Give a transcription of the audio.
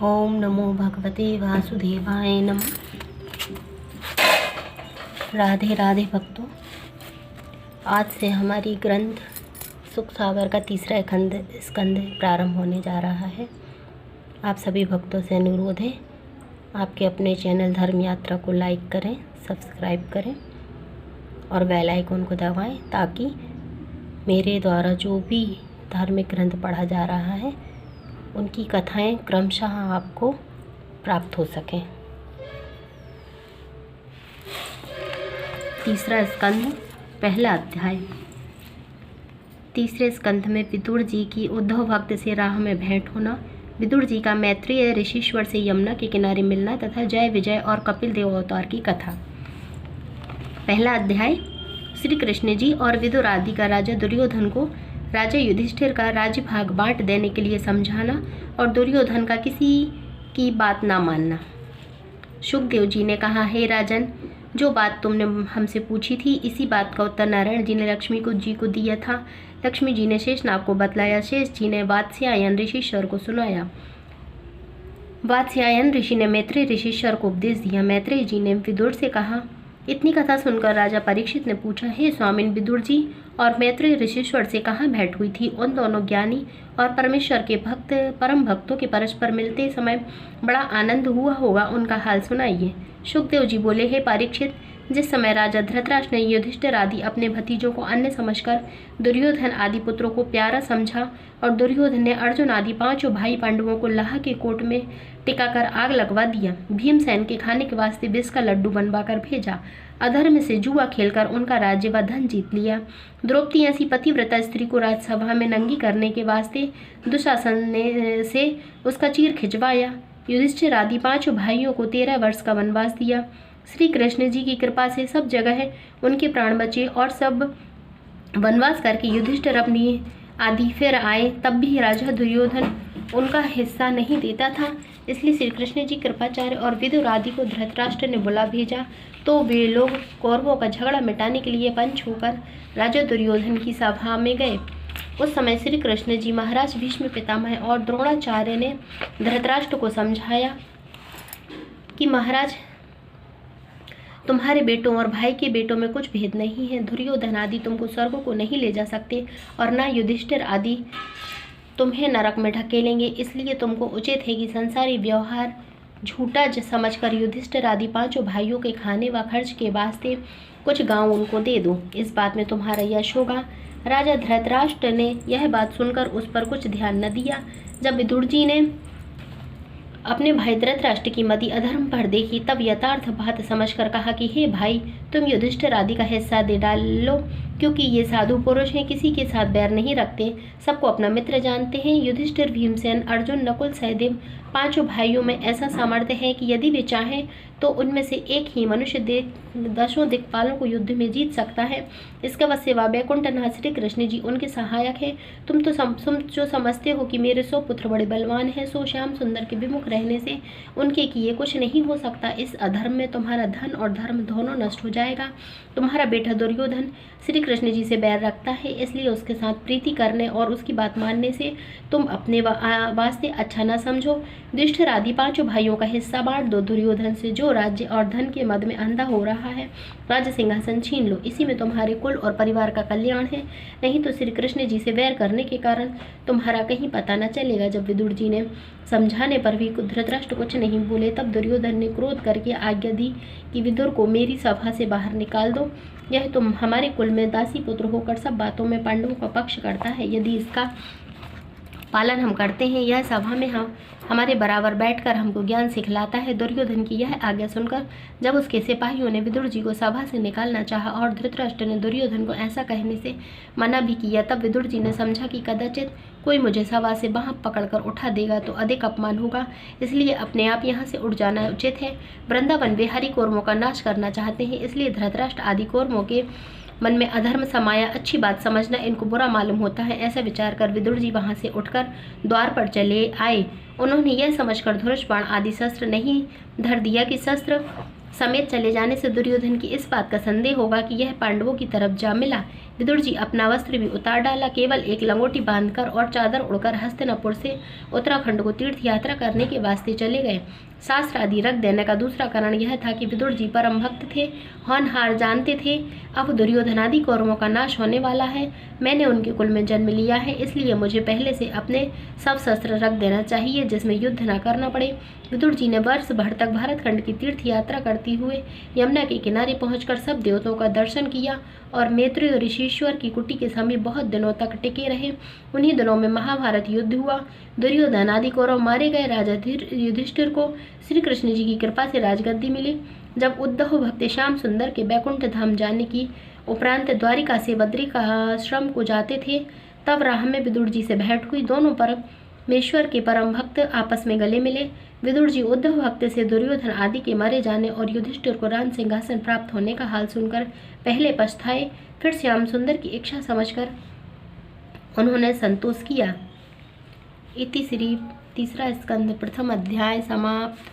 ओम नमो भगवते वासुदेवाय नमः। राधे राधे भक्तों, आज से हमारी ग्रंथ सुख सागर का तीसरा स्कंद प्रारंभ होने जा रहा है। आप सभी भक्तों से अनुरोध है, आपके अपने चैनल धर्म यात्रा को लाइक करें, सब्सक्राइब करें और बेल आइकन को दबाएं ताकि मेरे द्वारा जो भी धार्मिक ग्रंथ पढ़ा जा रहा है उनकी कथाएं क्रमशः आपको प्राप्त हो सकें। तीसरा स्कंद, पहला अध्याय। तीसरे स्कंद में विदुर जी की उद्धव भक्त से राह में भेंट होना, विदुर जी का मैत्रेय ऋषिश्वर से यमुना के किनारे मिलना तथा जय विजय और कपिल देव अवतार की कथा। पहला अध्याय। श्री कृष्ण जी और विदुर आदि का राजा दुर्योधन को राजा युधिष्ठिर का राज्य भाग बांट देने के लिए समझाना और दुर्योधन का किसी की बात ना मानना। शुकदेव जी ने कहा, हे राजन, जो बात तुमने हमसे पूछी थी इसी बात का उत्तर नारायण जी ने लक्ष्मी जी को दिया था। लक्ष्मी जी ने शेषनाग को बतलाया, शेष जी ने वात्स्यायन ऋषिश्वर को सुनाया, वात्स्यायन ऋषि ने मैत्रेय ऋषिश्वर को उपदेश दिया। मैत्रेय जी ने विदुर से कहा। इतनी कथा सुनकर राजा परीक्षित ने पूछा, हे स्वामिन, विदुर जी और मैत्रेय ऋषिश्वर से कहाँ भेंट हुई थी? उन दोनों ज्ञानी और परमेश्वर के भक्त परम भक्तों के परस्पर मिलते समय बड़ा आनंद हुआ होगा, उनका हाल सुनाइए। शुकदेव जी बोले, हे परीक्षित, जिस समय राजा धृतराष्ट्र ने युधिष्ठिर आदि अपने भतीजों को अन्य समझकर दुर्योधन आदि पुत्रों को प्यारा समझा और दुर्योधन ने अर्जुन आदि पांचों भाई पांडवों को लाह के कोट में टिकाकर आग लगवा दिया, भीमसेन के खाने के वास्ते विष का लड्डू बनवाकर भेजा, अधर्म से जुआ खेलकर उनका राज्य व धन जीत लिया, द्रौपदी ऐसी पतिव्रता स्त्री को राजसभा में नंगी करने के वास्ते दुशासन ने से उसका चीर खिंचवाया, युधिष्ठिर आदि पांचों भाइयों को 13 वर्ष का वनवास दिया। श्री कृष्ण जी की कृपा से सब जगह उनके प्राण बचे और सब वनवास करके युधिष्ठिर अपनी आदि फिर आए, तब भी राजा दुर्योधन उनका हिस्सा नहीं देता था। इसलिए श्री कृष्ण जी कृपाचार्य और विदुर आदि को धृतराष्ट्र ने बुला भेजा, तो वे लोग कौरवों का झगड़ा मिटाने के लिए पंच होकर राजा दुर्योधन की सभा में गए। उस समय श्री कृष्ण जी, महाराज भीष्म पितामह और द्रोणाचार्य ने धृतराष्ट्र को समझाया कि महाराज, तुम्हारे बेटों और भाई के बेटों में कुछ भेद नहीं है। दुर्योधन आदि तुमको स्वर्ग को नहीं ले जा सकते और न युधिष्ठिर आदि तुम्हें नरक में ढकेलेंगे। इसलिए तुमको उचित है कि संसारी व्यवहार झूठा समझकर युधिष्ठिर आदि पांचों भाइयों के खाने व खर्च के वास्ते कुछ गांव उनको दे दो, इस बात में तुम्हारा यश होगा। राजा धृतराष्ट्र ने यह बात सुनकर उस पर कुछ ध्यान न दिया। जब विदुर जी ने अपने भाई धृतराष्ट्र की मति अधर्म पर देखी, तब यथार्थ बात समझकर कहा कि हे भाई, तुम युधिष्ठिर आदि का हिस्सा दे डालो, क्योंकि ये साधु पुरुष हैं, किसी के साथ बैर नहीं रखते, सबको अपना मित्र जानते हैं। युधिष्ठिर, भीमसेन, अर्जुन, नकुल, सहदेव पांचों भाइयों में ऐसा सामर्थ्य है कि यदि वे चाहें तो उनमें से एक ही मनुष्य दशों दिक्पालों को युद्ध में जीत सकता है। इसका वश सेवा वैकुंठनाथ श्री कृष्ण जी उनके सहायक हैं। तुम जो समझते हो कि मेरे 100 पुत्र बड़े बलवान हैं, सो श्याम सुंदर के विमुख रहने से उनके किए कुछ नहीं हो सकता। इस अधर्म में तुम्हारा धन और धर्म दोनों नष्ट हो जाएगा। तुम्हारा बेटा दुर्योधन श्री कृष्ण जी से बैर रखता है, इसलिए उसके साथ प्रीति करने और उसकी बात मानने से तुम अपने वास्ते अच्छा न समझो। युधिष्ठिर आदि पांचों भाइयों का हिस्सा बांट दो। दुर्योधन से जो राज्य और धन के मद में अंधा हो रहा है, राज्य सिंहासन छीन लो, इसी में तुम्हारे कुल और परिवार का कल्याण है। नहीं तो श्री कृष्ण जी से वैर करने के कारण तुम्हारा कहीं पता न चलेगा। जब विदुर जी ने समझाने पर भी धृतराष्ट्र कुछ नहीं बोले, तब दुर्योधन ने क्रोध करके आज्ञा दी कि विदुर को मेरी सभा से बाहर निकाल दो। यह तुम हमारे कुल में दासी पुत्र होकर सब बातों में पांडवों का पक्ष करता है। यदि इसका पालन हम करते हैं, यह सभा में हमारे बराबर बैठकर हमको ज्ञान सिखलाता है। दुर्योधन की यह आज्ञा सुनकर जब उसके सिपाहियों ने विदुर जी को सभा से निकालना चाहा और धृतराष्ट्र ने दुर्योधन को ऐसा कहने से मना भी किया, तब विदुर जी ने समझा कि कदाचित कोई मुझे सभा से बाहर पकड़कर उठा देगा तो अधिक अपमान होगा, इसलिए अपने आप यहाँ से उठ जाना उचित है। वृंदावन विहारी कौरवों का नाश करना चाहते हैं, इसलिए धृतराष्ट्र आदि कौरवों के मन में अधर्म समाया, अच्छी बात समझना इनको बुरा मालूम होता है। ऐसा विचार कर विदुर जी वहां से उठकर द्वार पर चले आए। उन्होंने यह समझकर धनुष बाण आदि शस्त्र नहीं धर दिया कि शस्त्र समेत चले जाने से दुर्योधन की इस बात का संदेह होगा कि यह पांडवों की तरफ जा मिला। विदुर जी अपना वस्त्र भी उतार डाला, केवल एक लंगोटी बांधकर और चादर उड़कर हस्तिनापुर से उत्तराखंड को तीर्थ यात्रा करने के वास्ते चले गए। शास्त्र आदि रख देने का दूसरा कारण यह था कि विदुर जी परम भक्त थे, होनहार जानते थे अब दुर्योधनादि कौरवों का नाश होने वाला है। मैंने उनके कुल में जन्म लिया है, इसलिए मुझे पहले से अपने सब शस्त्र रख देना चाहिए जिसमें युद्ध न करना पड़े। विदुर जी ने वर्ष भर तक भारतखंड की तीर्थ यात्रा करते हुए यमुना के किनारे पहुंचकर सब देवताओं का दर्शन किया और मैत्रेय और ऋषीश्वर की कुटी के समीप बहुत दिनों तक टिके रहे। उन्हीं दिनों में महाभारत युद्ध हुआ, दुर्योधन आदि कौरव मारे गए। राजा युधिष्ठिर को श्री कृष्ण जी की कृपा से राजगद्दी मिली। जब उद्धव भक्त श्याम सुंदर के बैकुंठ धाम जाने की उपरांत द्वारिका से बद्री का आश्रम को जाते थे, तब राह में विदुर जी से भेंट हुई। दोनों परमेश्वर के परम भक्त आपस में गले मिले। विदुर जी उद्धव भक्त से दुर्योधन आदि के मारे जाने और युधिष्ठिर को राज सिंहासन प्राप्त होने का हाल सुनकर पहले पछताए, फिर श्याम सुंदर की इच्छा समझकर उन्होंने संतोष किया। इति श्री तीसरा स्कंद प्रथम अध्याय समाप्त।